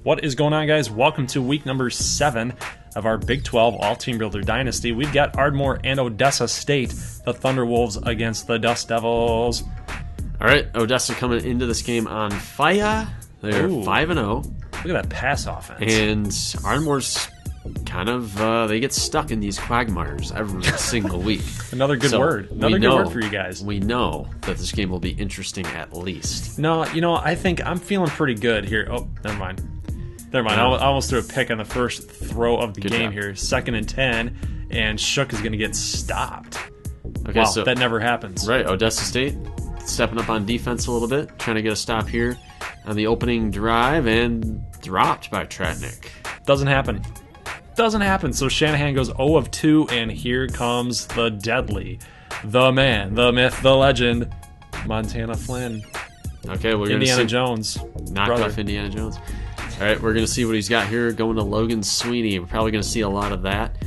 What is going on, guys? Welcome to week number 7 of our Big 12 All-Teambuilder Dynasty. We've got Ardmore and Odessa State, the Thunderwolves against the Dust Devils. All right, Odessa coming into this game on fire. They're 5-0. Look at that pass offense. And Ardmore's kind of, they get stuck in these quagmires every single week. Another good word. Another good word for you guys. We know that this game will be interesting at least. No, you know, I think I'm feeling pretty good here. Oh, never mind. Never mind. I almost threw a pick on the first throw of the game here. 2nd and 10, and Shook is going to get stopped. Okay, wow, so that never happens. Right, Odessa State stepping up on defense a little bit, trying to get a stop here on the opening drive, and dropped by Tratnik. Doesn't happen. Doesn't happen. So Shanahan goes 0 of 2, and here comes the deadly, the man, the myth, the legend, Montana Flynn. Okay, we're going to see Indiana Jones. Knocked off Indiana Jones. All right, we're going to see what he's got here going to Logan Sweeney. We're probably going to see a lot of that.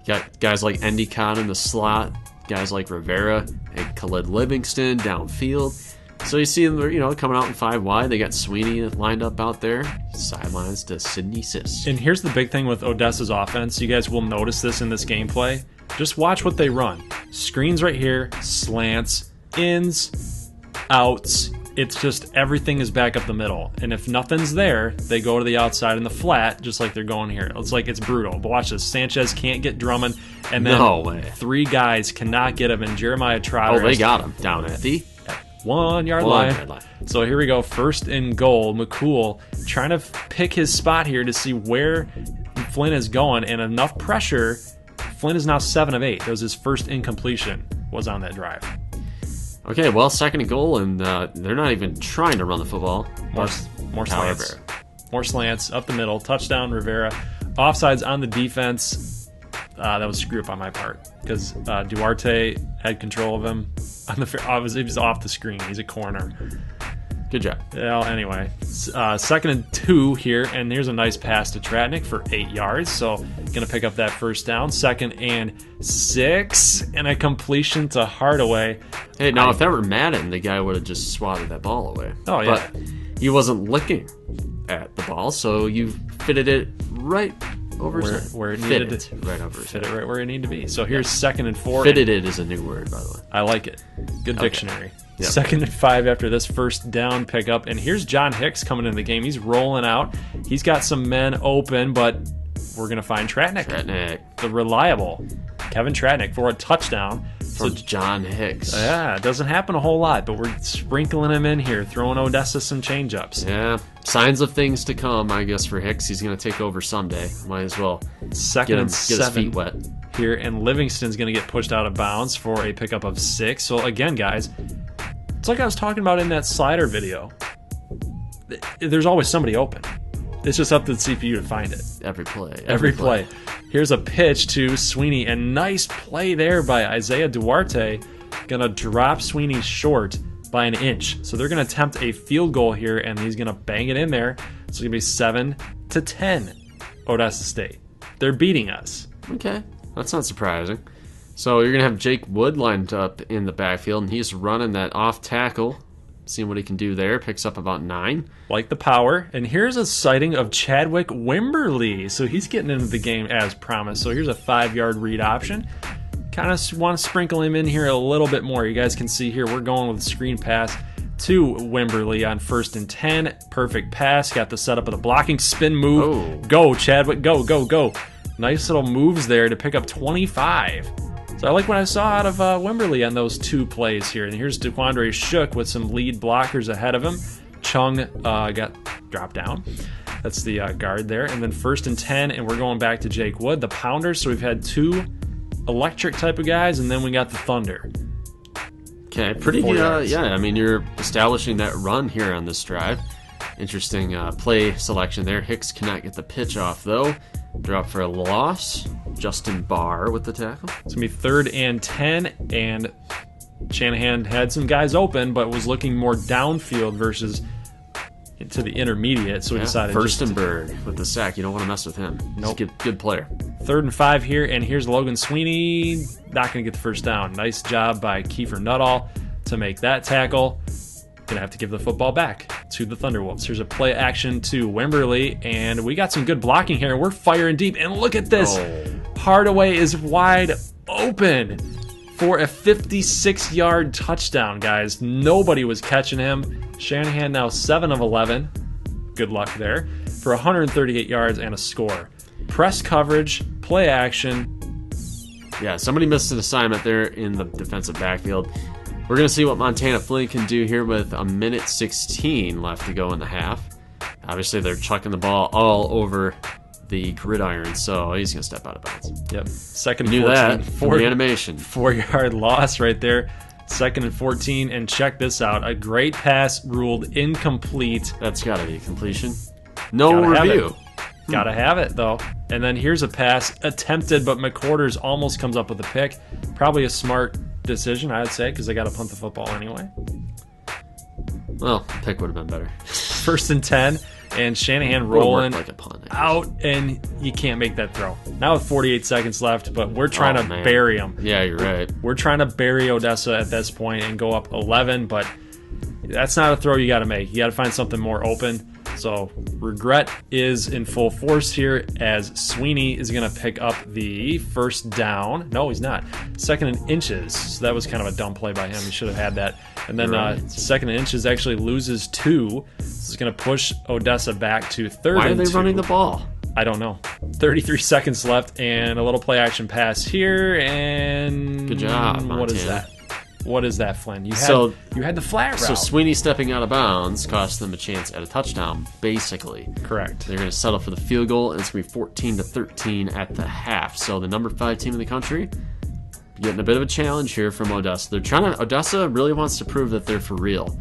Got guys like Endicott in the slot, guys like Rivera and Khalid Livingston downfield. So you see them, coming out in 5 wide. They got Sweeney lined up out there. Sidelines to Sidney Sis. And here's the big thing with Odessa's offense. You guys will notice this in this gameplay. Just watch what they run. Screens right here, slants, ins, outs. It's just everything is back up the middle. And if nothing's there, they go to the outside in the flat, just like they're going here. It's like it's brutal. But watch this. Sanchez can't get Drummond. And then no way. 3 guys cannot get him. And Jeremiah Trotter. Oh, they got him down at the 1 yard line. So here we go. 1st and goal. McCool trying to pick his spot here to see where Flynn is going. And enough pressure. Flynn is now 7 of 8. That was his first incompletion was on that drive. Okay, well, 2nd and goal, and they're not even trying to run the football. More slants. More slants up the middle. Touchdown, Rivera. Offsides on the defense. That was screw up on my part because Duarte had control of him. He was off the screen. He's a corner. Good job. Well, anyway, 2nd and 2 here, and there's a nice pass to Tratnik for 8 yards. So going to pick up that first down. 2nd and 6, and a completion to Hardaway. Hey, now if that were Madden, the guy would have just swatted that ball away. Oh, yeah. But he wasn't looking at the ball, so you fitted it right over where it needed to right over fit it right where it needed to be. So here's 2nd and 4. Fitted it is a new word, by the way. I like it. Good dictionary. Yep. 2nd and 5 after this first down pickup, and here's John Hicks coming in the game. He's rolling out. He's got some men open, but we're gonna find Tratnik, the reliable Kevin Tratnik, for a touchdown. From John Hicks. Yeah, it doesn't happen a whole lot, but we're sprinkling him in here, throwing Odessa some change-ups. Yeah, signs of things to come, I guess, for Hicks. He's going to take over someday. Might as well 2nd and 7 get his feet wet here, and Livingston's going to get pushed out of bounds for a pickup of 6. So again, guys, it's like I was talking about in that slider video. There's always somebody open. It's just up to the CPU to find it. Every play. Every play. Here's a pitch to Sweeney, and nice play there by Isaiah Duarte. Gonna drop Sweeney short by an inch. So they're gonna attempt a field goal here, and he's gonna bang it in there. It's gonna be 7-10, Odessa State. They're beating us. Okay, that's not surprising. So you're gonna have Jake Wood lined up in the backfield, and he's running that off tackle. Seeing what he can do there. Picks up about 9. Like the power. And here's a sighting of Chadwick Wimberly. So he's getting into the game as promised. So here's a 5-yard read option. Kind of want to sprinkle him in here a little bit more. You guys can see here we're going with a screen pass to Wimberly on 1st and 10. Perfect pass. Got the setup of the blocking spin move. Oh. Go, Chadwick. Go, go, go. Nice little moves there to pick up 25. So I like what I saw out of Wimberly on those 2 plays here. And here's DeQuandre Shook with some lead blockers ahead of him. Chung got dropped down. That's the guard there. And then 1st and 10, and we're going back to Jake Wood, the pounder. So we've had 2 electric type of guys, and then we got the Thunder. Okay, pretty good. Yeah, I mean, you're establishing that run here on this drive. Interesting play selection there. Hicks cannot get the pitch off, though. Drop for a loss. Justin Barr with the tackle. It's going to be 3rd and 10, and Shanahan had some guys open, but was looking more downfield versus to the intermediate, so we decided Furstenberg with the sack. You don't want to mess with him. Nope. He's a good player. 3rd and 5 here, and here's Logan Sweeney. Not going to get the first down. Nice job by Kiefer Nuttall to make that tackle. going to have to give the football back to the Thunderwolves. Here's a play action to Wimberly, and we got some good blocking here. We're firing deep, and look at this. Hardaway is wide open for a 56-yard touchdown, guys. Nobody was catching him. Shanahan now 7 of 11. Good luck there. For 138 yards and a score. Press coverage, play action. Yeah, somebody missed an assignment there in the defensive backfield. We're going to see what Montana Flynn can do here with a minute 16 left to go in the half. Obviously, they're chucking the ball all over the gridiron, so he's going to step out of bounds. Yep. Second and 14. That for the animation. 4-yard loss right there. Second and 14, and check this out. A great pass ruled incomplete. That's got to be a completion. No review. Gotta have it, though. And then here's a pass attempted, but McQuarters almost comes up with a pick. Probably a smart decision, I'd say, because they got to punt the football anyway. Well, pick would have been better. First and 10, and Shanahan rolling like a punt, out, and you can't make that throw. Now with 48 seconds left, but we're trying to bury them. Yeah, you're right. We're trying to bury Odessa at this point and go up 11, but that's not a throw you got to make. You got to find something more open. So regret is in full force here as Sweeney is going to pick up the first down. No, he's not. Second and inches. So that was kind of a dumb play by him. He should have had that. And then second and inches actually loses 2. This is going to push Odessa back to third and 2. Why are they running the ball? I don't know. 33 seconds left and a little play action pass here. And good job, Montana. What is that? What is that, Flynn? You had the flat route. So Sweeney stepping out of bounds cost them a chance at a touchdown, basically. Correct. They're going to settle for the field goal, and it's going to be 14-13 at the half. So the number 5 team in the country getting a bit of a challenge here from Odessa. Odessa really wants to prove that they're for real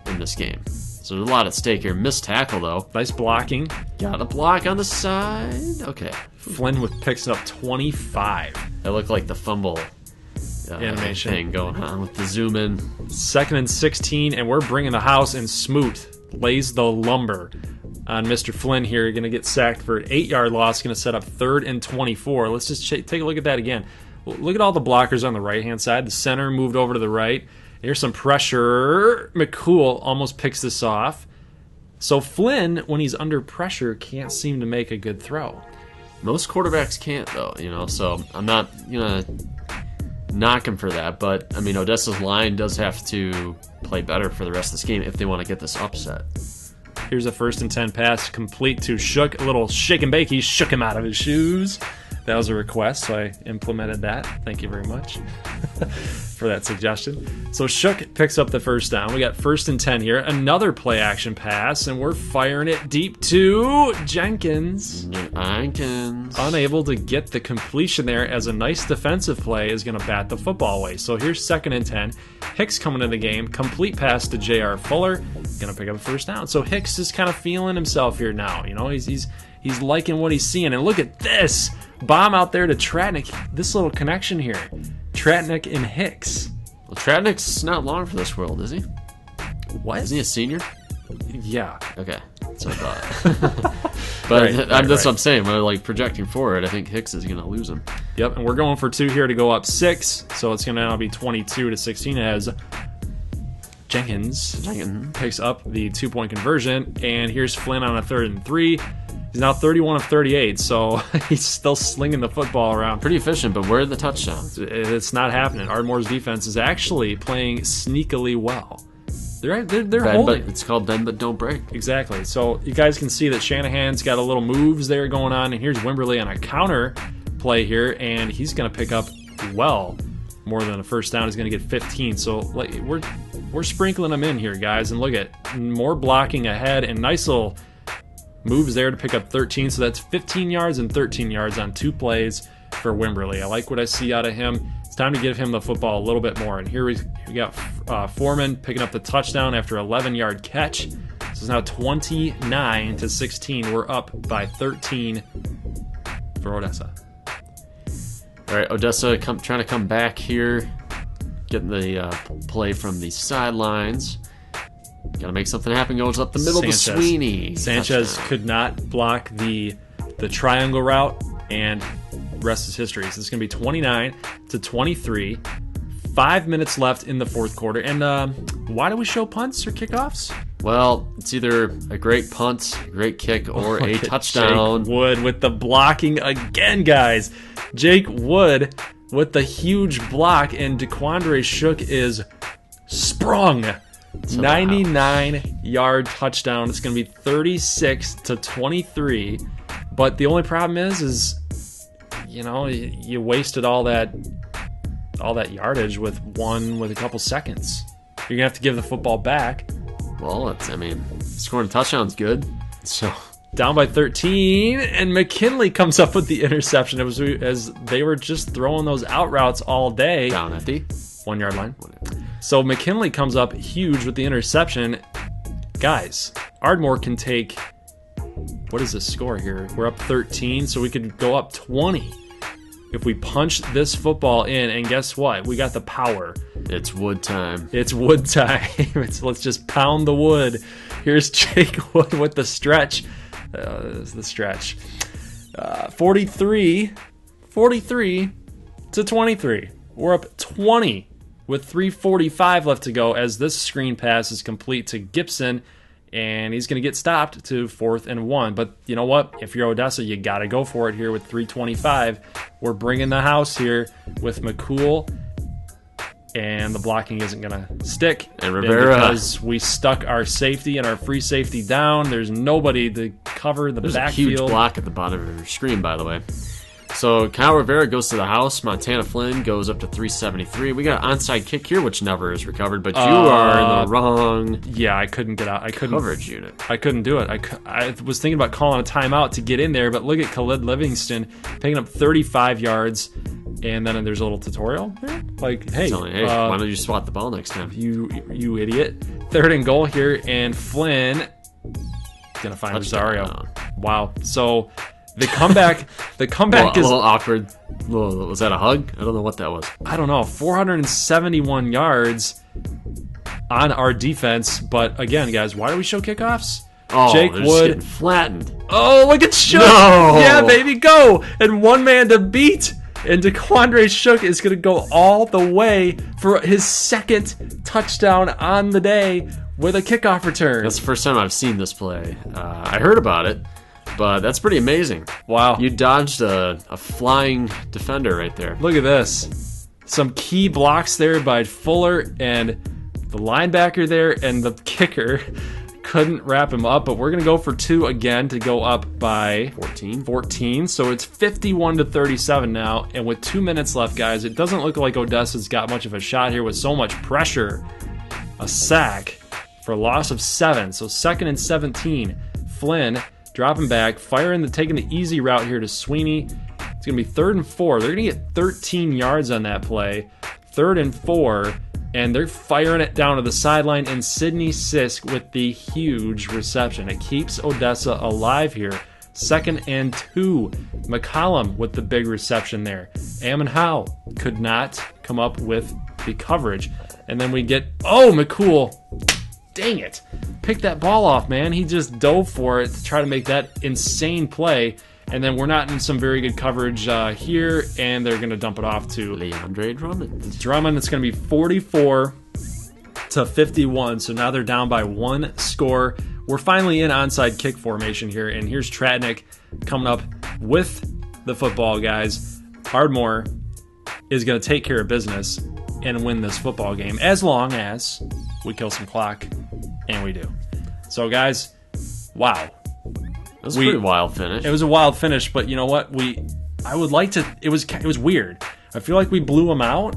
in this game. So there's a lot at stake here. Missed tackle, though. Nice blocking. Got a block on the side. Okay. Flynn picks up 25. That looked like the fumble animation thing going on with the zoom in. Second and 16, and we're bringing the house, and Smoot lays the lumber on Mr. Flynn here. You're going to get sacked for an 8-yard loss. Going to set up third and 24. Let's just take a look at that again. Look at all the blockers on the right-hand side. The center moved over to the right. Here's some pressure. McCool almost picks this off. So Flynn, when he's under pressure, can't seem to make a good throw. Most quarterbacks can't, though, so I'm not going to knock him for that, but I mean Odessa's line does have to play better for the rest of this game if they want to get this upset. Here's a first and 10 pass complete to Shook. A little shake and bake. He shook him out of his shoes. That was a request, so I implemented that. Thank you very much for that suggestion. So Shook picks up the first down. We got first and 10 here. Another play action pass, and we're firing it deep to Jenkins. Unable to get the completion there as a nice defensive play is going to bat the football away. So here's second and 10. Hicks coming in the game. Complete pass to J.R. Fuller. Going to pick up a first down. So Hicks is kind of feeling himself here now. He's liking what he's seeing. And look at this. Bomb out there to Tratnick. This little connection here. Tratnick and Hicks. Well, Tratnick's not long for this world, is he? What? Isn't he a senior? Yeah. Okay. That's what I thought. But that's what I'm saying. We're projecting forward. I think Hicks is going to lose him. Yep, and we're going for 2 here to go up 6. So it's going to now be 22-16 as Jenkins picks up the 2-point conversion. And here's Flynn on a 3rd and 3. He's now 31 of 38, so he's still slinging the football around. Pretty efficient, but where are the touchdowns? It's not happening. Ardmore's defense is actually playing sneakily well. They're holding. It's called bend but don't break. Exactly. So you guys can see that Shanahan's got a little moves there going on, and here's Wimberly on a counter play here, and he's going to pick up more than a first down. He's going to get 15. So we're sprinkling them in here, guys, and look at more blocking ahead and nice little moves there to pick up 13, so that's 15 yards and 13 yards on 2 plays for Wimberly. I like what I see out of him. It's time to give him the football a little bit more. And here we got Foreman picking up the touchdown after 11-yard catch. This is now 29-16. We're up by 13 for Odessa. All right, Odessa trying to come back here, getting the play from the sidelines. Got to make something happen. Goes up the middle to Sweeney. Sanchez could not block the triangle route, and rest is history. So it's going to be 29-23. 5 minutes left in the fourth quarter. And why do we show punts or kickoffs? Well, it's either a great punt, a great kick, or a touchdown. Jake Wood with the blocking again, guys. Jake Wood with the huge block, and DeQuandre Shook is sprung. 99-yard touchdown. It's going to be 36-23. But the only problem is you wasted all that yardage with a couple seconds. You're going to have to give the football back. Well, scoring a touchdown's good. So down by 13, and McKinley comes up with the interception. It was as they were just throwing those out routes all day. Down at the 1 yard line. So McKinley comes up huge with the interception. Guys, Ardmore can take, what is the score here? We're up 13, so we could go up 20 if we punch this football in. And guess what? We got the power. It's wood time. It's wood time. Let's just pound the wood. Here's Jake Wood with the stretch. This is the stretch. 43-23. We're up 20 with 3:45 left to go as this screen pass is complete to Gibson, and he's going to get stopped to 4th and 1. But you know what? If you're Odessa, you got to go for it here with 3:25. We're bringing the house here with McCool, and the blocking isn't going to stick. And Rivera. Because we stuck our safety and our free safety down. There's nobody to cover the backfield. There's a huge block at the bottom of your screen, by the way. So Kyle Rivera goes to the house. Montana Flynn goes up to 373. We got an onside kick here, which never is recovered. But you are in the wrong. Yeah, I couldn't get out. I couldn't coverage unit. I couldn't do it. I was thinking about calling a timeout to get in there, but look at Khalid Livingston picking up 35 yards, and then there's a little tutorial there. Like, hey, why don't you swat the ball next time? You idiot! 3rd and goal here, and Flynn gonna find Rosario. Wow. So. The comeback is a little awkward. Was that a hug? I don't know what that was. I don't know. 471 yards on our defense. But again, guys, why do we show kickoffs? Oh, Jake Wood flattened. Oh, look at Shook. No. Yeah, baby, go. And one man to beat. And DeQuandre Shook is going to go all the way for his 2nd touchdown on the day with a kickoff return. That's the first time I've seen this play. I heard about it. But that's pretty amazing. Wow. You dodged a flying defender right there. Look at this. Some key blocks there by Fuller, and the linebacker there and the kicker couldn't wrap him up. But we're going to go for 2 again to go up by 14. So it's 51-37 now. And with 2 minutes left, guys, it doesn't look like Odessa's got much of a shot here with so much pressure. A sack for a loss of 7. So 2nd and 17. Flynn dropping back, taking the easy route here to Sweeney. It's going to be 3rd and 4. They're going to get 13 yards on that play. 3rd and 4, and they're firing it down to the sideline, and Sidney Sisk with the huge reception. It keeps Odessa alive here. 2nd and 2. McAllen with the big reception there. Ammon Howe could not come up with the coverage. And then we get, McCool. Dang it. Pick that ball off, man. He just dove for it to try to make that insane play. And then we're not in some very good coverage here, and they're going to dump it off to Leandre Drummond. It's going to be 44-51. So now they're down by 1 score. We're finally in onside kick formation here, and here's Tratnik coming up with the football, guys. Ardmore is going to take care of business and win this football game, as long as we kill some clock, and we do. So, guys, wow. It was a pretty wild finish. It was a wild finish, but you know what? I would like to. It was weird. I feel like we blew them out.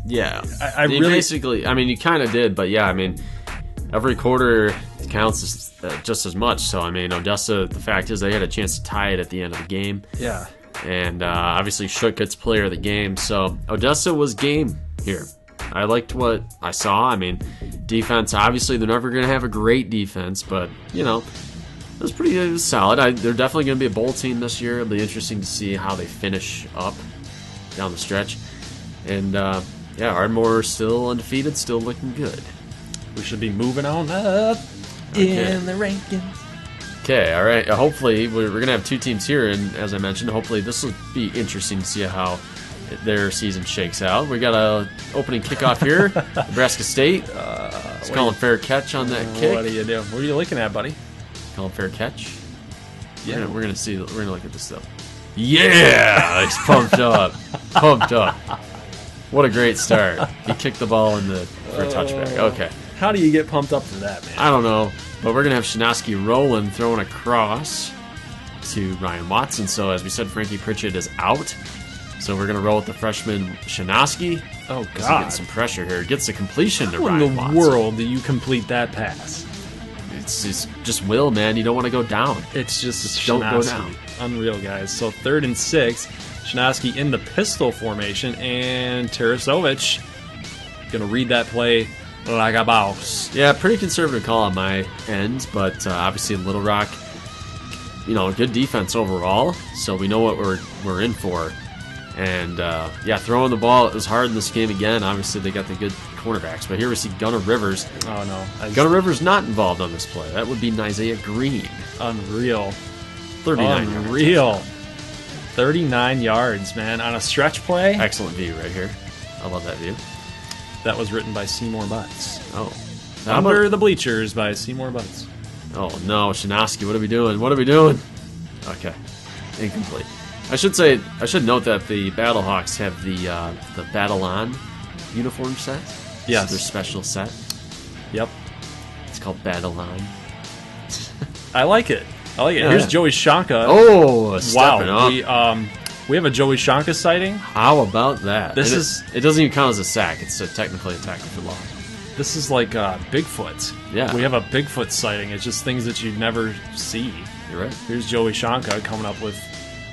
Yeah, I really basically. I mean, you kind of did, but yeah, I mean, every quarter counts just as much. So, I mean, Odessa. The fact is, they had a chance to tie it at the end of the game. Yeah, and obviously, Shook gets player of the game. So, Odessa was game here. I liked what I saw. I mean, defense. Obviously, they're never going to have a great defense, but you know. It was solid. They're definitely going to be a bowl team this year. It'll be interesting to see how they finish up down the stretch. And, Ardmore still undefeated, still looking good. We should be moving on up in the rankings. Okay, all right. Hopefully, we're going to have 2 teams here, and as I mentioned, hopefully this will be interesting to see how their season shakes out. We got a opening kickoff here. Nebraska State. It's calling fair catch on that kick. What are you doing? What are you looking at, buddy? Calling fair catch. Yeah, we're gonna see. We're gonna look at this stuff. Yeah, he's pumped up. Pumped up. What a great start. He kicked the ball for a touchback. Okay. How do you get pumped up for that, man? I don't know, but we're gonna have Shinosky rolling, throwing across to Ryan Watson. So as we said, Frankie Pritchett is out. So we're gonna roll with the freshman Shinosky. Oh God! Getting some pressure here. Gets the completion to How Ryan in the Watson. world do you complete that pass? It's just will, man. You don't want to go down. It's just don't go Shinosky. down. Unreal, guys. So 3rd and 6. Shinosky in the pistol formation, and Tarasovich gonna read that play like a boss. Yeah, pretty conservative call on my end, but obviously Little Rock, good defense overall. So we know what we're in for. And throwing the ball, it was hard in this game again. Obviously they got the good cornerbacks, but here we see Gunnar Rivers. Oh no, Gunnar Rivers not involved on this play. That would be Isaiah Green. Unreal. 39 Unreal. 39 yards, man, on a stretch play. Excellent view right here. I love that view. That was written by Seymour Butts. Oh. Under the Bleachers by Seymour Butts. Oh no, Shinosky, what are we doing? What are we doing? Okay. Incomplete. I should note that the Battlehawks have the Battle On uniform set. Yes. Their special set. Yep. It's called Battle On. I like it. Yeah. Here's Joey Shanka. Oh, stepping up. We have a Joey Shanka sighting. How about that? It doesn't even count as a sack. It's technically a tackle for loss. This is like Bigfoot. Yeah. We have a Bigfoot sighting. It's just things that you'd never see. You're right. Here's Joey Shanka coming up with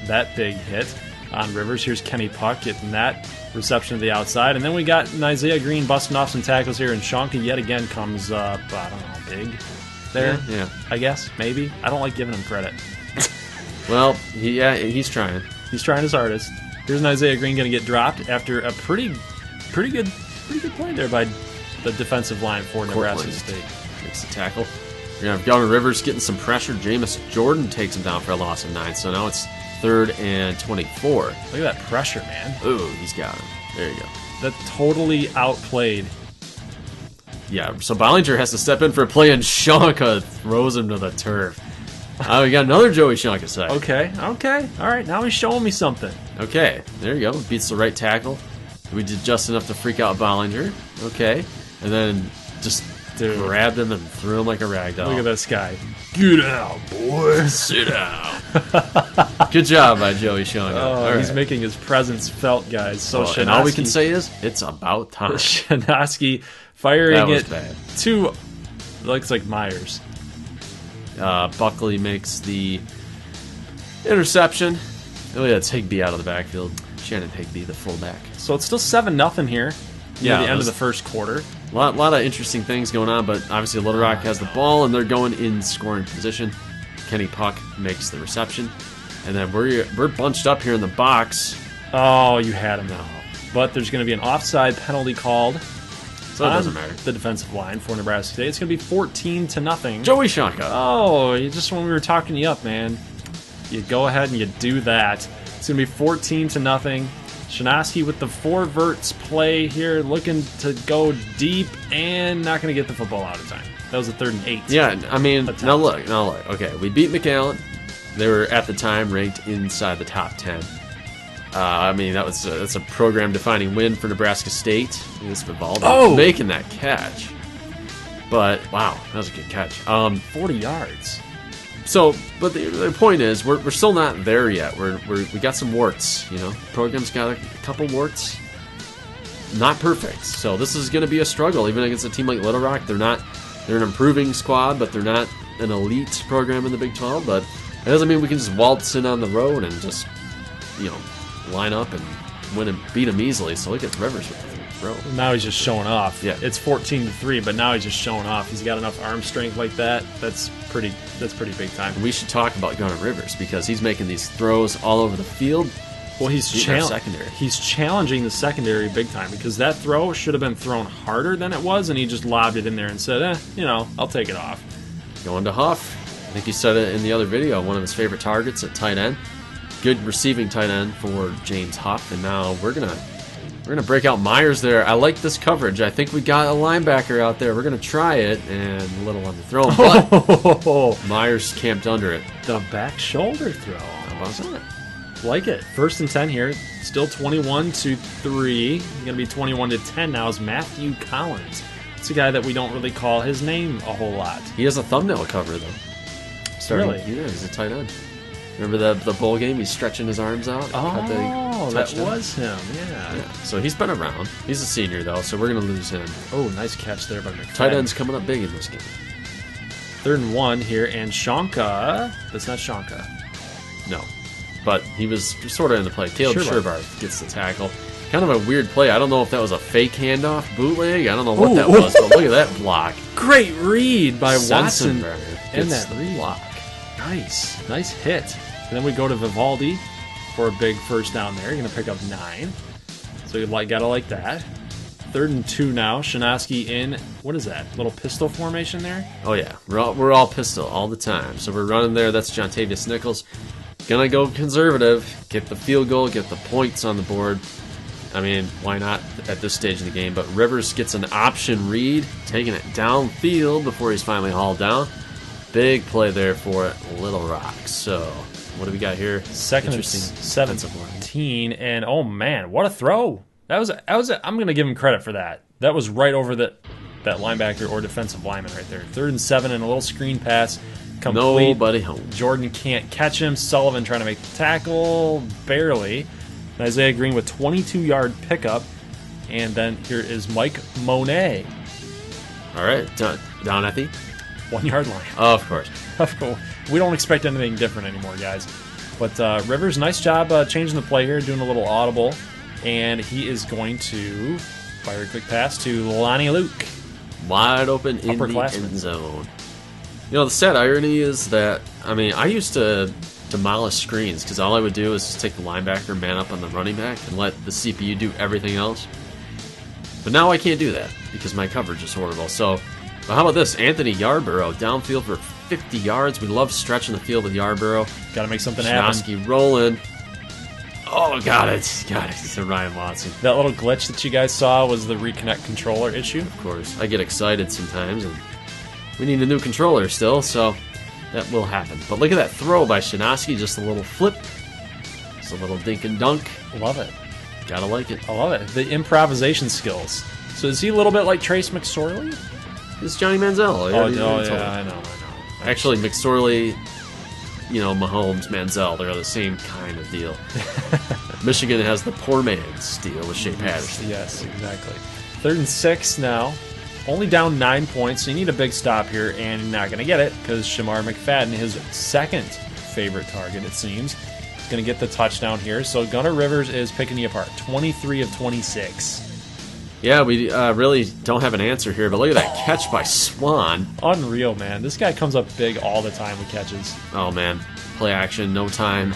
that big hit on Rivers. Here's Kenny Puck getting that reception to the outside. And then we got Isaiah Green busting off some tackles here, and Shanka yet again comes up, I don't know, big there. Yeah. I guess, maybe. I don't like giving him credit. Well, he's trying. He's trying his hardest. Here's an Isaiah Green going to get dropped after a pretty good play there by the defensive line for Nebraska State. Makes the tackle. We're going to have Gunnar Rivers getting some pressure. Jameis Jordan takes him down for a loss of 9. So now it's 3rd and 24. Look at that pressure, man. Ooh, he's got him. There you go. That totally outplayed. Yeah, so Bollinger has to step in for a play, and Shanka throws him to the turf. We got another Joey Shanka sack. Okay. All right, now he's showing me something. Okay, there you go. Beats the right tackle. We did just enough to freak out Bollinger. Okay, and then just grabbed him and threw him like a rag doll. Look at this guy. Get out, boy. Sit down. Good job by Joey Shanka. He's making his presence felt, guys. So Shinosky, and all we can say is, it's about time. Shinosky firing it bad. to, looks like Myers. Buckley makes the interception. Oh yeah, it's Higbee out of the backfield. Shannon Higbee, the fullback. So it's still 7-0 here. Yeah, the end of the first quarter. A lot of interesting things going on, but obviously Little Rock has the ball and they're going in scoring position. Kenny Puck makes the reception, and then we're bunched up here in the box. Oh, you had him now. But there's going to be an offside penalty called. So it doesn't matter. The defensive line for Nebraska State. It's going to be 14-0. Joey Shanka. Oh, just when we were talking you up, man, you go ahead and you do that. It's going to be 14-0. Shinosky with the 4 verts play here, looking to go deep and not going to get the football out of time. That was a 3rd and 8. Yeah, I mean, now look. Okay, we beat McAllen. They were at the time ranked inside the top 10. I mean, that's a program-defining win for Nebraska State. This Vivaldi making that catch. But wow, that was a good catch. 40 yards. So, but the point is, we're still not there yet. We got some warts. Program's got a couple warts. Not perfect. So this is going to be a struggle, even against a team like Little Rock. They're an improving squad, but they're not an elite program in the Big 12. But it doesn't mean we can just waltz in on the road and just, line up and win and beat them easily. So look at Rivers with the throw. Now he's just showing off. Yeah. It's 14-3, but now he's just showing off. He's got enough arm strength like that. That's pretty big time. We should talk about Gunnar Rivers because he's making these throws all over the field. Well, he's secondary. He's challenging the secondary big time because that throw should have been thrown harder than it was, and he just lobbed it in there and said, I'll take it off. Going to Huff. I think he said it in the other video, one of his favorite targets at tight end. Good receiving tight end for James Huff, and now we're gonna break out Myers there. I like this coverage. I think we got a linebacker out there. We're gonna try it, and a little underthrown, but Myers camped under it. The back shoulder throw. How about that? Like it. 1st and 10 here. Still 21-3. Going to be 21-10 now is Matthew Collins. It's a guy that we don't really call his name a whole lot. He has a thumbnail cover though. Really? Yeah, he's a tight end. Remember the bowl game? He's stretching his arms out. Oh, that was him. Yeah. So he's been around. He's a senior though, so we're gonna lose him. Oh, nice catch there by McFadden. Tight end's coming up big in this game. 3rd and 1 here, and Shonka. That's not Shonka. No, but he was sort of in the play. Caleb Sherbar Sherbar gets the tackle. Kind of a weird play. I don't know if that was a fake handoff, bootleg. I don't know what that was, but look at that block. Great read by Watson in that block. Nice hit. And then we go to Vivaldi for a big first down there. You're going to pick up 9. So you gotta like that. 3rd and 2 now. Shinoski in. What is that? Little pistol formation there? Oh yeah, we're all pistol all the time. So we're running there. That's Jontavius Nichols. Gonna go conservative. Get the field goal. Get the points on the board. I mean, why not at this stage of the game? But Rivers gets an option read, taking it downfield before he's finally hauled down. Big play there for Little Rock. So, what do we got here? 2nd and 17, and oh man, what a throw! That was. I'm gonna give him credit for that. That was right over that linebacker or defensive lineman right there. 3rd and 7, and a little screen pass. Complete. Nobody home. Jordan can't catch him. Sullivan trying to make the tackle, barely. And Isaiah Green with 22-yard pickup, and then here is Mike Monet. All right, down at the 1-yard line. Oh, of course. Of course. We don't expect anything different anymore, guys. But Rivers, nice job changing the play here, doing a little audible, and he is going to fire a quick pass to Lonnie Luke. Wide open in the end zone. You know, the sad irony is that, I mean, I used to demolish screens because all I would do is just take the linebacker, man up on the running back, and let the CPU do everything else. But now I can't do that because my coverage is horrible. So, how about this? Anthony Yarborough downfield for 50 yards. We love stretching the field with Yarborough. Got to make something happen. Shinoski rolling. Oh, got it. To Ryan Watson. That little glitch that you guys saw was the reconnect controller issue. Of course. I get excited sometimes, and we need a new controller still, so that will happen. But look at that throw by Shinoski. Just a little flip. Just a little dink and dunk. Love it. Gotta like it. I love it. The improvisation skills. So is he a little bit like Trace McSorley? It's Johnny Manziel. Yeah, I know. Actually, McSorley, Mahomes, Manziel, they're the same kind of deal. Michigan has the poor man's deal with Shea Patterson. Yes, exactly. 3rd and 6 now. Only down 9 points, so you need a big stop here, and you're not going to get it because Shamar McFadden, his second favorite target, it seems, is going to get the touchdown here. So Gunnar Rivers is picking you apart. 23 of 26. Yeah, we really don't have an answer here, but look at that catch by Swan. Unreal, man. This guy comes up big all the time with catches. Oh, man. Play action, no time.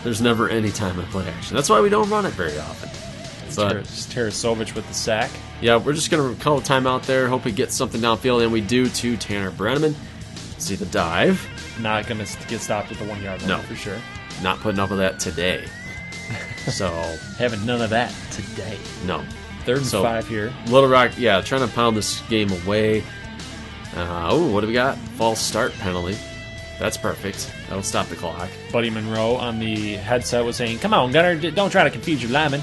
There's never any time in play action. That's why we don't run it very often. Tarasovic with the sack. Yeah, we're just going to call a timeout there. Hope we get something downfield, and we do to Tanner Brenneman. See the dive. Not going to get stopped at the 1-yard line, no, for sure. Not putting up with that today. So having none of that today. No. 3rd and 5 here. Little Rock, trying to pound this game away. What do we got? False start penalty. That's perfect. That'll stop the clock. Buddy Monroe on the headset was saying, "Come on, Gunner, don't try to confuse your lineman."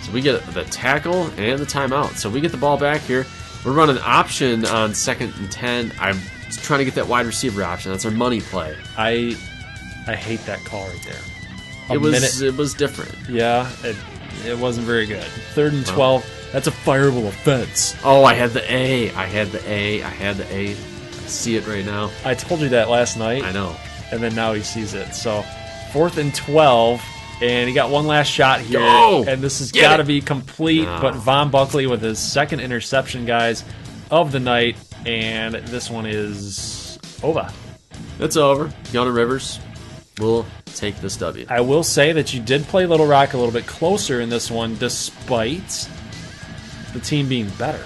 So we get the tackle and the timeout. So we get the ball back here. We're running option on 2nd and 10. I'm trying to get that wide receiver option. That's our money play. I hate that call right there. It was different. Yeah, it wasn't very good. 3rd and 12. That's a fireable offense. Oh, I had the A. I see it right now. I told you that last night. I know. And then now he sees it. So 4th and 12. And he got one last shot here. Go! And this has got to be complete. No. But Von Buckley with his second interception, guys, of the night. And this one is over. It's over. Gunnar Rivers will take this W. I will say that you did play Little Rock a little bit closer in this one, despite the team being better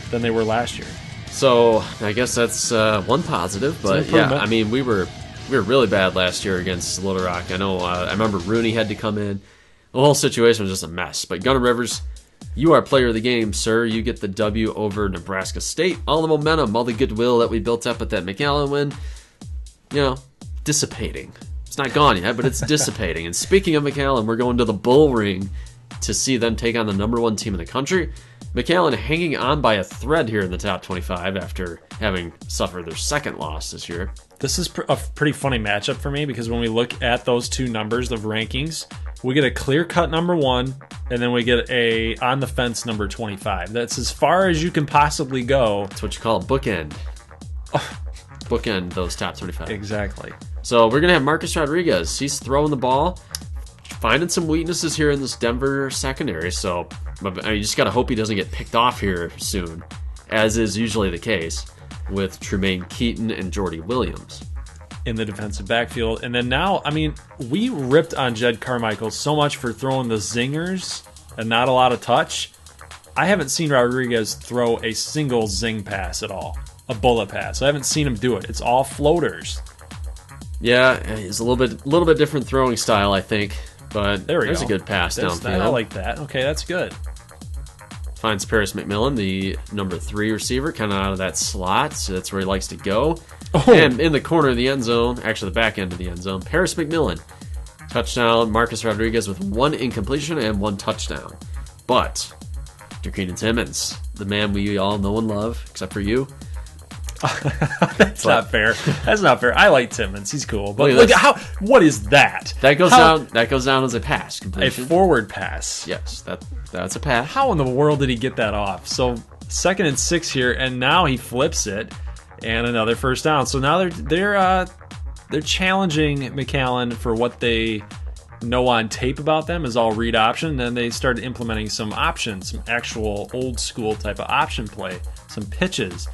than they were last year. So I guess that's one positive. But yeah, I mean, we were We were really bad last year against Little Rock. I know. I remember Rooney had to come in. The whole situation was just a mess. But Gunnar Rivers, you are player of the game, sir. You get the W over Nebraska State. All the momentum, all the goodwill that we built up at that McAllen win, dissipating. It's not gone yet, but it's dissipating. And speaking of McAllen, we're going to the Bull Ring to see them take on the #1 team in the country. McAllen hanging on by a thread here in the top 25 after having suffered their second loss this year. This is a pretty funny matchup for me because when we look at those two numbers of rankings, we get a clear-cut #1, and then we get a on-the-fence number 25. That's as far as you can possibly go. That's what you call a bookend. Bookend those top 25. Exactly. So we're going to have Marcus Rodriguez. He's throwing the ball, finding some weaknesses here in this Denver secondary. So you just got to hope he doesn't get picked off here soon, as is usually the case with Tremaine Keaton and Jordy Williams in the defensive backfield. And then now, we ripped on Jed Carmichael so much for throwing the zingers and not a lot of touch. I haven't seen Rodriguez throw a single zing pass at all, a bullet pass. I haven't seen him do it. It's all floaters. Yeah, he's a little bit different throwing style, I think. But there's a good pass downfield. I like that. Okay, that's good. Finds Paris McMillan, the #3 receiver, kind of out of that slot. So that's where he likes to go. Oh. And in the corner of the end zone, actually the back end of the end zone, Paris McMillan. Touchdown, Marcus Rodriguez with 1 incompletion and 1 touchdown. But Keenan Timmons, the man we all know and love, except for you. That's not fair. That's not fair. I like Timmons. He's cool. But look how. What is that? That goes down. That goes down as a pass. Completion. A forward pass. Yes, that's a pass. How in the world did he get that off? So 2nd and 6 here, and now he flips it, and another first down. So now they're challenging McAllen for what they know on tape about them is all read option. Then they started implementing some options, some actual old school type of option play, some pitches.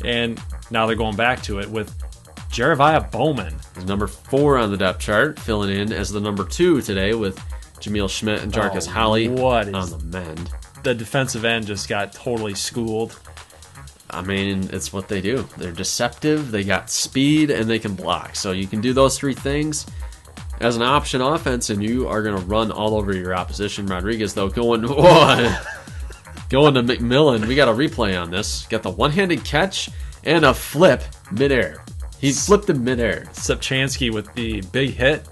And now they're going back to it with Jeraviah Bowman. He's #4 on the depth chart, filling in as the #2 today with Jameel Schmidt and Jarkus Holly on the mend. The defensive end just got totally schooled. It's what they do. They're deceptive, they got speed, and they can block. So you can do those 3 things as an option offense, and you are going to run all over your opposition. Rodriguez, though, going to McMillan. We got a replay on this. Got the one-handed catch and a flip midair. He flipped in midair. Sepchansky with the big hit,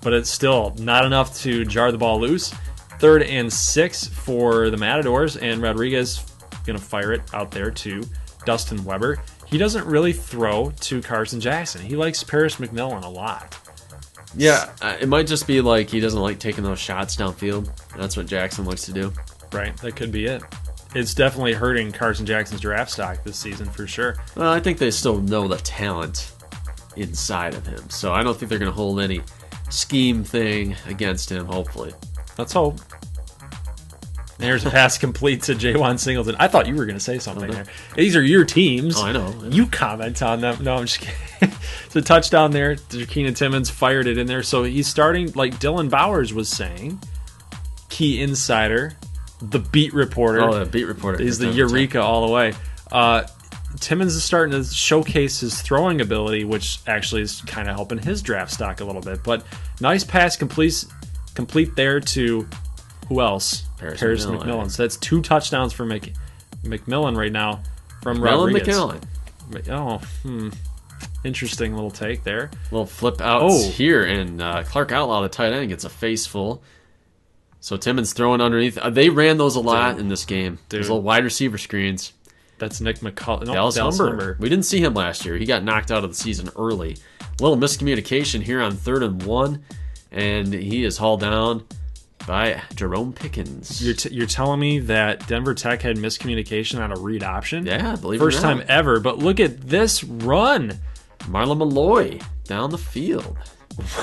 but it's still not enough to jar the ball loose. 3rd and 6 for the Matadors, and Rodriguez going to fire it out there to Dustin Weber. He doesn't really throw to Carson Jackson. He likes Paris McMillan a lot. Yeah, it might just be like he doesn't like taking those shots downfield. That's what Jackson likes to do. Right, that could be it. It's definitely hurting Carson Jackson's draft stock this season for sure. Well, I think they still know the talent inside of him, so I don't think they're going to hold any scheme thing against him, hopefully. Let's hope. There's a pass complete to Jaywan Singleton. I thought you were going to say something there. These are your teams. Oh, I know. You comment on them. No, I'm just kidding. It's a touchdown there. Keenan Timmons fired it in there. So he's starting, like Dylan Bowers was saying, key insider, the beat reporter. Oh, the beat reporter. Is the Eureka all the way. Timmons is starting to showcase his throwing ability, which actually is kind of helping his draft stock a little bit. But nice pass complete there to who else? Paris McMillan. So that's 2 touchdowns for McMillan right now from Rodriguez. Interesting little take there. Little flip outs here, and Clark Outlaw, the tight end, gets a face full. So Timmons throwing underneath. They ran those a lot in this game. Those little wide receiver screens. That's Nick McCullough. No, Dallas Humber. We didn't see him last year. He got knocked out of the season early. A little miscommunication here on 3rd and 1, and he is hauled down by Jerome Pickens. You're telling me that Denver Tech had miscommunication on a read option? Yeah, believe it or not. First time ever, but look at this run. Marlon Malloy down the field.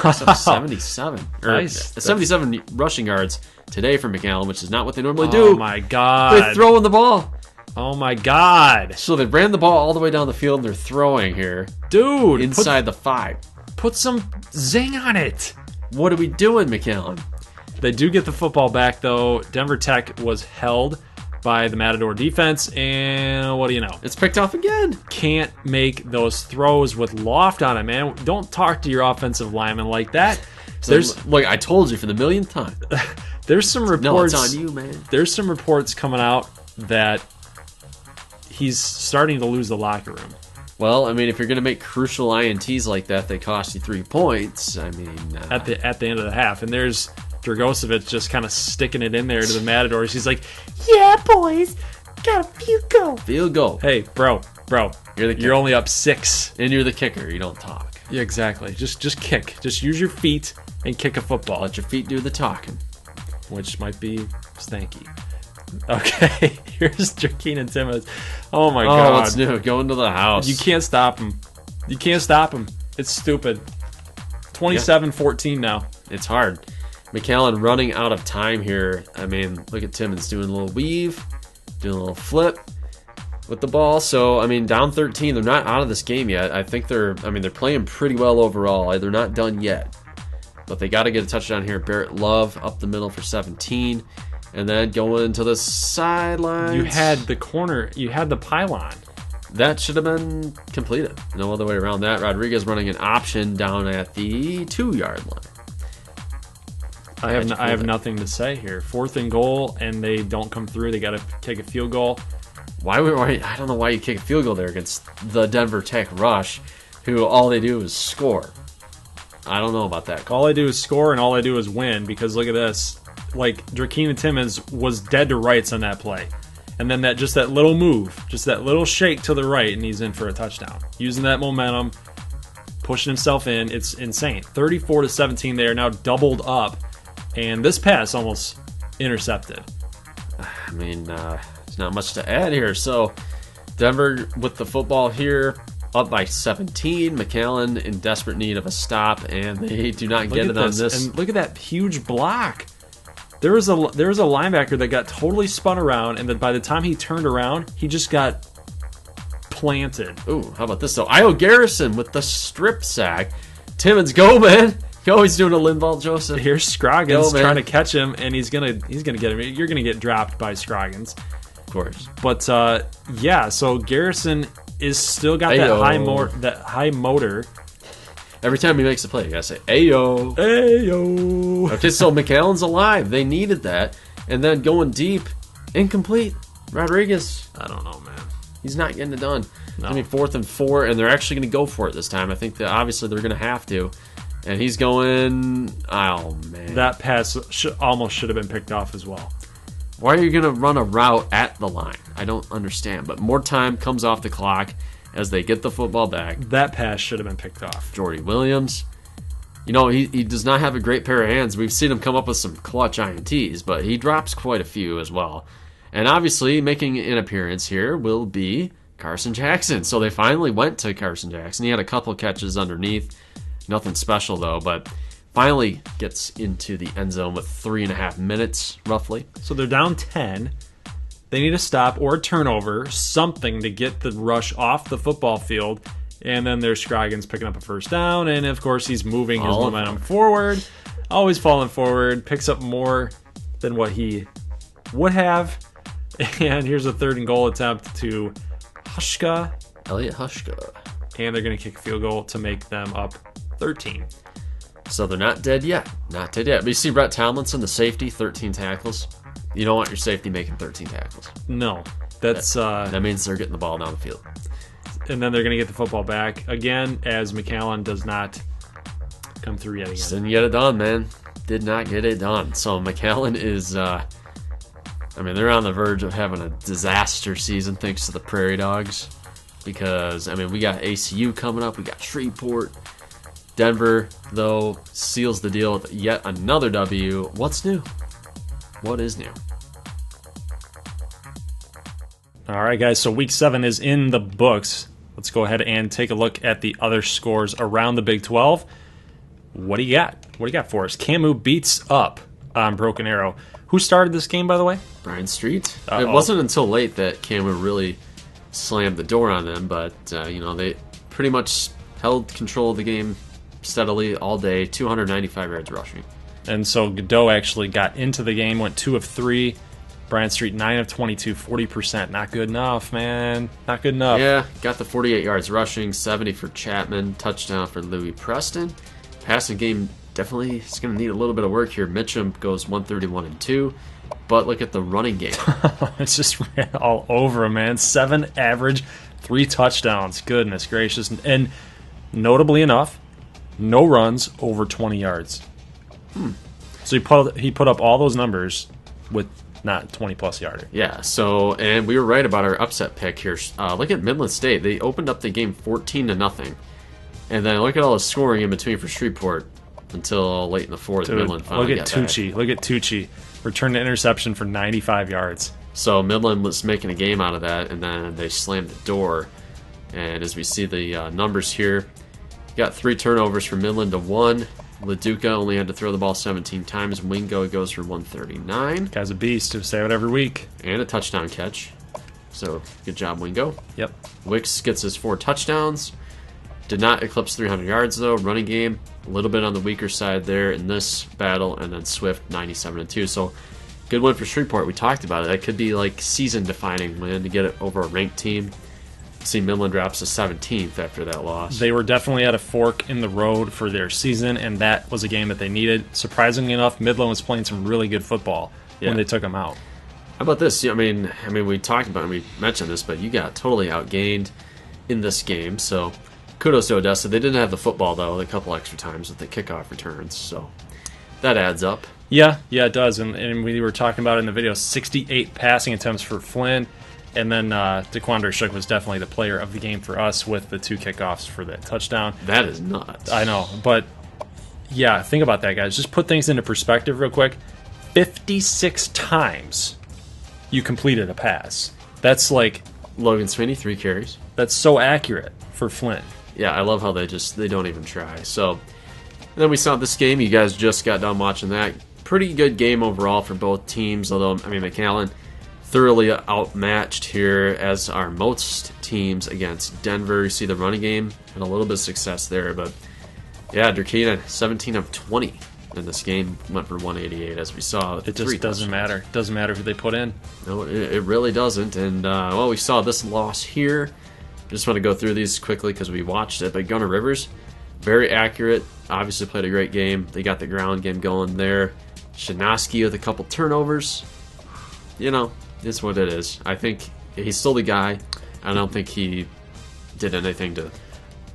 Wow. 77. Nice. 77 rushing yards today for McAllen, which is not what they normally do. Oh, my God. They're throwing the ball. Oh, my God. So they ran the ball all the way down the field, and they're throwing here. Dude. Inside the 5. Put some zing on it. What are we doing, McAllen? They do get the football back, though. Denver Tech was held by the Matador defense, and what do you know? It's picked off again. Can't make those throws with loft on it, man. Don't talk to your offensive lineman like that. Look, I told you for the millionth time. There's some reports. No, it's on you, man. There's some reports coming out that he's starting to lose the locker room. Well, I mean, if you're going to make crucial INTs like that, they cost you 3 points. I mean, at the end of the half, and there's Dragocevic just kind of sticking it in there to the Matadors. He's like, "Yeah, boys, got a field goal." Field goal. Hey, bro, you're only up 6, and you're the kicker. You don't talk. Yeah, exactly. Just kick. Just use your feet and kick a football. Let your feet do the talking, which might be stanky. Okay, here's Drakeen Timmons. Oh my God! What's new? Go into the house. You can't stop him. You can't stop him. It's stupid. 27-14 now. It's hard. McAllen running out of time here. I mean, look at Timmons doing a little weave, doing a little flip with the ball. So, I mean, down 13. They're not out of this game yet. I think they're playing pretty well overall. They're not done yet. But they got to get a touchdown here. Barrett Love up the middle for 17. And then going to the sidelines. You had the corner. You had the pylon. That should have been completed. No other way around that. Rodriguez running an option down at the 2-yard line. I have nothing to say here. 4th and goal, and they don't come through. They got to kick a field goal. Why? I don't know why you kick a field goal there against the Denver Tech Rush, who all they do is score. I don't know about that. All they do is score, and all they do is win, because look at this. Like, Drakeen Timmons was dead to rights on that play. And then that little move, just that little shake to the right, and he's in for a touchdown. Using that momentum, pushing himself in. It's insane. 34-17, they are now doubled up. And this pass almost intercepted. I mean, there's not much to add here. So, Denver with the football here, up by 17. McAllen in desperate need of a stop, and they do not get it on this. And look at that huge block. There was a linebacker that got totally spun around, and then by the time he turned around, he just got planted. Ooh, how about this though? Io Garrison with the strip sack. Timmons, go man! Go, he's doing a Linval Joseph. Here's Scroggins trying to catch him, and he's gonna get him. You're gonna get dropped by Scroggins, of course. But yeah, so Garrison is still got that high motor. Every time he makes a play, you gotta say, "Ayo, ayo." Okay, so McAllen's alive. They needed that, and then going deep, incomplete. Rodriguez, I don't know, man. He's not getting it done. No. I mean, 4th and 4, and they're actually going to go for it this time. I think that obviously they're going to have to. And he's going. Oh man, that pass almost should have been picked off as well. Why are you going to run a route at the line? I don't understand. But more time comes off the clock as they get the football back. That pass should have been picked off. Jordy Williams. You know, he does not have a great pair of hands. We've seen him come up with some clutch INTs, but he drops quite a few as well. And obviously, making an appearance here will be Carson Jackson. So they finally went to Carson Jackson. He had a couple catches underneath. Nothing special, though, but finally gets into the end zone with 3.5 minutes, roughly. So they're down 10. They need a stop or a turnover, something to get the rush off the football field. And then there's Scroggins picking up a first down. And, of course, he's moving his momentum forward. Always falling forward. Picks up more than what he would have. And here's a 3rd and goal attempt to Hushka. Elliot Hushka. And they're going to kick a field goal to make them up 13. So they're not dead yet. Not dead yet. But you see Brett Tomlinson, the safety, 13 tackles. You don't want your safety making 13 tackles. No. That means they're getting the ball down the field. And then they're going to get the football back again as McAllen does not come through yet again. Just didn't get it done, man. Did not get it done. So McAllen is, they're on the verge of having a disaster season thanks to the Prairie Dogs. Because, we got ACU coming up. We got Shreveport. Denver, though, seals the deal with yet another W. What's new? What is new? All right, guys, so Week 7 is in the books. Let's go ahead and take a look at the other scores around the Big 12. What do you got? What do you got for us? Camu beats up on Broken Arrow. Who started this game, by the way? Bryan Street. It wasn't until late that Camu really slammed the door on them, but, they pretty much held control of the game steadily all day, 295 yards rushing. And so Godot actually got into the game, went 2 of 3, Bryant Street, 9 of 22, 40%. Not good enough, man. Not good enough. Yeah, got the 48 yards rushing, 70 for Chapman, touchdown for Louis Preston. Passing game definitely is going to need a little bit of work here. Mitchum goes 131 and 2, but look at the running game. It's just ran all over him, man. 7 average, 3 touchdowns. Goodness gracious. And notably enough, no runs over 20 yards. So he put up all those numbers with not 20-plus yarder. Yeah, so, and we were right about our upset pick here. Look at Midland State. They opened up the game 14-0. And then look at all the scoring in between for Shreveport until late in the fourth. Dude, Midland finally look at Tucci. Look at Tucci. Returned an interception for 95 yards. So Midland was making a game out of that, and then they slammed the door. And as we see the numbers here, got 3 turnovers for Midland to 1. LaDuca only had to throw the ball 17 times. Wingo goes for 139. Guy's a beast. We say it every week. And a touchdown catch. So, good job, Wingo. Yep. Wicks gets his 4 touchdowns. Did not eclipse 300 yards, though. Running game, a little bit on the weaker side there in this battle. And then Swift, 97 and 2. So, good win for Shreveport. We talked about it. That could be like season-defining win to get it over a ranked team. See, Midland drops to 17th after that loss. They were definitely at a fork in the road for their season, and that was a game that they needed. Surprisingly enough, Midland was playing some really good football when they took them out. How about this? I mean, we talked about it, we mentioned this, but you got totally outgained in this game. So, kudos to Odessa. They didn't have the football though, a couple extra times with the kickoff returns. So, that adds up. Yeah, it does. And we were talking about it in the video. 68 passing attempts for Flynn. And then DeQuandre Shook was definitely the player of the game for us with the 2 kickoffs for that touchdown. That is nuts. I know. But, yeah, think about that, guys. Just put things into perspective real quick. 56 times you completed a pass. That's like... Logan Sweeney, 3 carries. That's so accurate for Flynn. Yeah, I love how they don't even try. So, and then we saw this game. You guys just got done watching that. Pretty good game overall for both teams, although, McAllen thoroughly outmatched here, as are most teams against Denver. You see the running game had a little bit of success there, but yeah, Durkina 17 of 20 in this game, went for 188 as we saw. It just doesn't matter. Doesn't matter who they put in. No, it really doesn't. And we saw this loss here. Just want to go through these quickly because we watched it. But Gunnar Rivers, very accurate. Obviously played a great game. They got the ground game going there. Shinosky with a couple turnovers. It's what it is. I think he's still the guy. I don't think he did anything to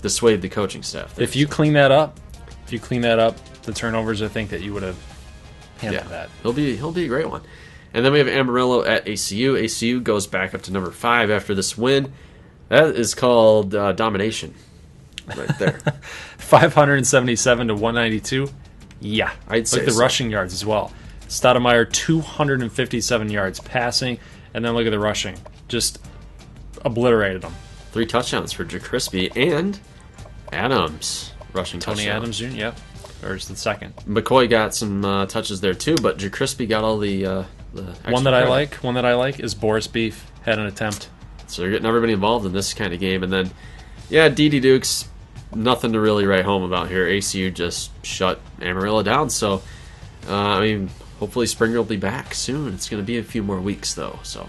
dissuade the coaching staff. If you clean that up, the turnovers, I think that you would have handled that. He'll be a great one. And then we have Amarillo at ACU. ACU goes back up to number 5 after this win. That is called domination, right there. 577 to 192. Yeah, I'd say the rushing yards as well. Stoudemire, 257 yards passing, and then look at the rushing. Just obliterated them. 3 touchdowns for JaCrispy and Adams rushing Tony touchdown. Adams Jr., yep. Or is the second. McCoy got some touches there too, but JaCrispy got all the extra One that I credit. like is Boris Beef. Had an attempt. So you're getting everybody involved in this kind of game. And then, D.D. Dukes, nothing to really write home about here. ACU just shut Amarillo down. So, hopefully Springer will be back soon. It's going to be a few more weeks, though. So,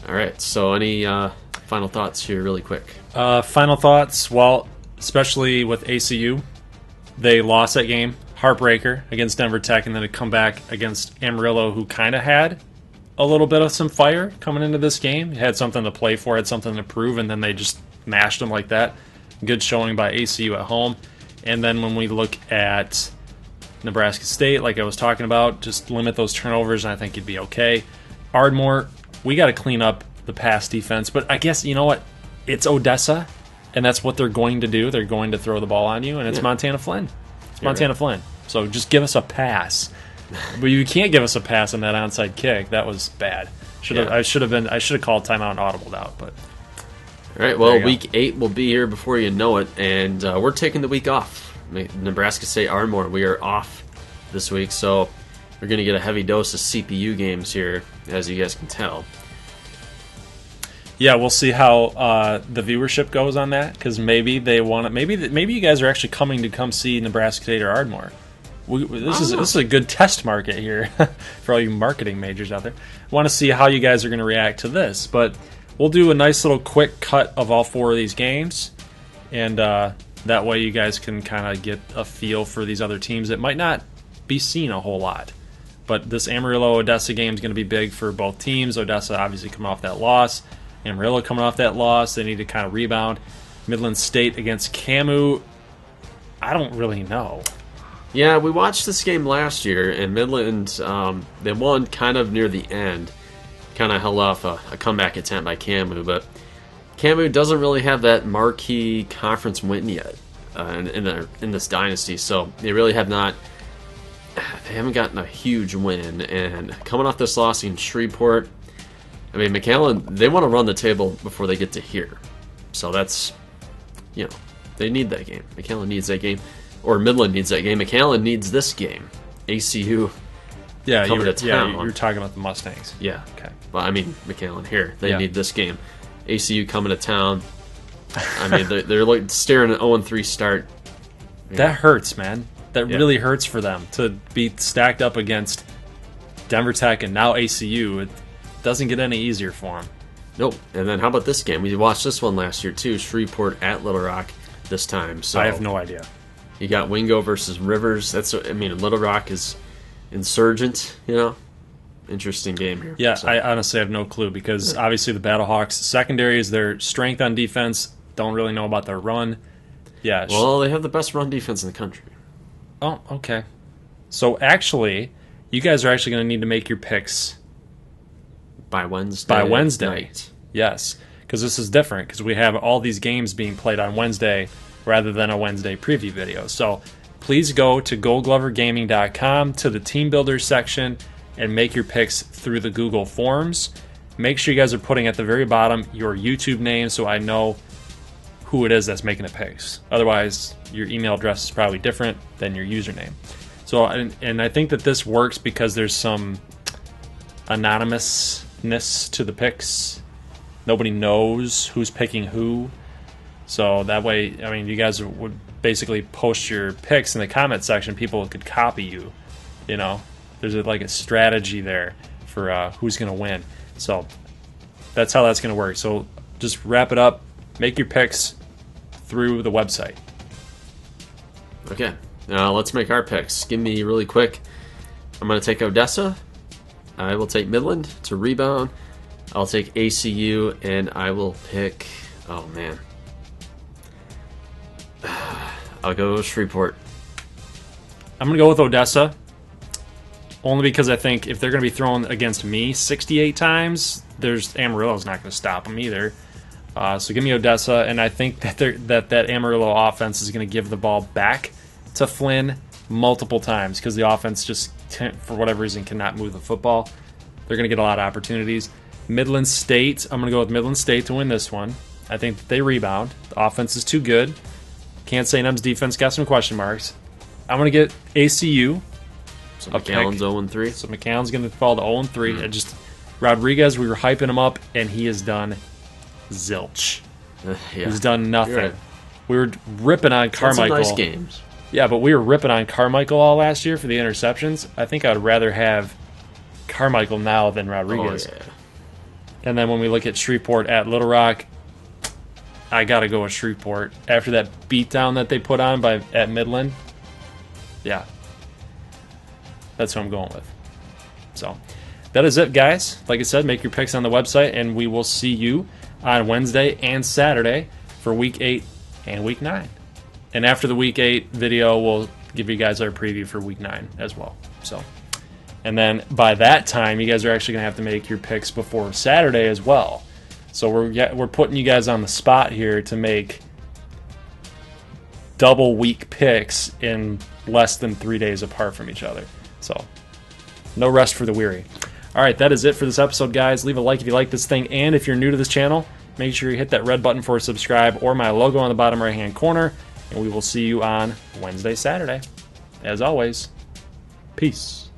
all right. So, any final thoughts here, really quick? Final thoughts. Well, especially with ACU, they lost that game, heartbreaker against Denver Tech, and then to come back against Amarillo, who kind of had a little bit of some fire coming into this game. Had something to play for, had something to prove, and then they just mashed them like that. Good showing by ACU at home. And then when we look at Nebraska State, like I was talking about, just limit those turnovers, and I think you'd be okay. Ardmore, we got to clean up the pass defense, but I guess, you know what? It's Odessa, and that's what they're going to do. They're going to throw the ball on you, and it's Montana Flynn. It's Montana Flynn. So just give us a pass. But you can't give us a pass on that onside kick. That was bad. I should have called timeout and audibled out, but all right, well, week 8 will be here before you know it, and we're taking the week off. Nebraska State Ardmore, we are off this week, so we're going to get a heavy dose of CPU games here, as you guys can tell. Yeah, we'll see how the viewership goes on that, because maybe they want to. Maybe you guys are actually coming to come see Nebraska State or Ardmore. This is a good test market here for all you marketing majors out there. I want to see how you guys are going to react to this, but we'll do a nice little quick cut of all 4 of these games, and that way you guys can kind of get a feel for these other teams that might not be seen a whole lot. But this Amarillo-Odessa game is going to be big for both teams. Odessa obviously coming off that loss. Amarillo coming off that loss. They need to kind of rebound. Midland State against Camu. I don't really know. Yeah, we watched this game last year, and Midland, they won kind of near the end. Kind of held off a comeback attempt by Camu, but Camu doesn't really have that marquee conference win yet in this dynasty, so they really have not. They haven't gotten a huge win, and coming off this loss in Shreveport, I mean, McAllen, they want to run the table before they get to here. So that's, they need that game. McAllen needs that game, or Midland needs that game. McAllen needs this game. ACU coming to town. You're talking about the Mustangs. Yeah. Okay. Well, I mean, McAllen here. They need this game. ACU coming to town. I mean, they're like staring at 0-3 start. That hurts, man. That really hurts for them to be stacked up against Denver Tech and now ACU. It doesn't get any easier for them. Nope. And then how about this game? We watched this one last year too. Shreveport at Little Rock this time. So I have no idea. You got Wingo versus Rivers. Little Rock is insurgent. Interesting game here. Yeah, so. I honestly have no clue because obviously the Battlehawks secondary is their strength on defense. Don't really know about their run. Yeah. Well, they have the best run defense in the country. Oh, okay. So actually, you guys are actually going to need to make your picks by Wednesday. By Wednesday night. Yes, because this is different because we have all these games being played on Wednesday rather than a Wednesday preview video. So please go to goldglovergaming.com to the Team Builder section and make your picks through the Google Forms. Make sure you guys are putting at the very bottom your YouTube name so I know who it is that's making the picks. Otherwise, your email address is probably different than your username. So, and I think that this works because there's some anonymousness to the picks. Nobody knows who's picking who. So that way, I mean, you guys would basically post your picks in the comment section. People could copy you. There's like a strategy there for who's going to win. So that's how that's going to work. So just wrap it up. Make your picks through the website. Okay, now let's make our picks. Give me really quick. I'm going to take Odessa. I will take Midland to rebound. I'll take ACU, and I will pick... Oh, man. I'll go Shreveport. I'm going to go with Odessa. Only because I think if they're going to be thrown against me 68 times, Amarillo's not going to stop them either. So give me Odessa, and I think that Amarillo offense is going to give the ball back to Flynn multiple times because the offense just, for whatever reason, cannot move the football. They're going to get a lot of opportunities. Midland State, I'm going to go with Midland State to win this one. I think that they rebound. The offense is too good. Can't say Nem's defense got some question marks. I'm going to get ACU. So McAllen's 0-3. So McAllen's going to fall to 0-3. Rodriguez, we were hyping him up, and he has done zilch. He's done nothing. Right. We were ripping on Carmichael. That's some nice games. Yeah, but we were ripping on Carmichael all last year for the interceptions. I think I would rather have Carmichael now than Rodriguez. Oh, yeah. And then when we look at Shreveport at Little Rock, I got to go with Shreveport. After that beatdown that they put on at Midland, yeah. That's who I'm going with. So that is it, guys. Like I said, make your picks on the website, and we will see you on Wednesday and Saturday for Week 8 and Week 9. And after the Week 8 video, we'll give you guys our preview for Week 9 as well. So, and then by that time, you guys are actually going to have to make your picks before Saturday as well. So we're putting you guys on the spot here to make double week picks in less than 3 days apart from each other. So, no rest for the weary. All right, that is it for this episode, guys. Leave a like if you like this thing, and if you're new to this channel, make sure you hit that red button for subscribe or my logo on the bottom right-hand corner, and we will see you on Wednesday, Saturday. As always, peace.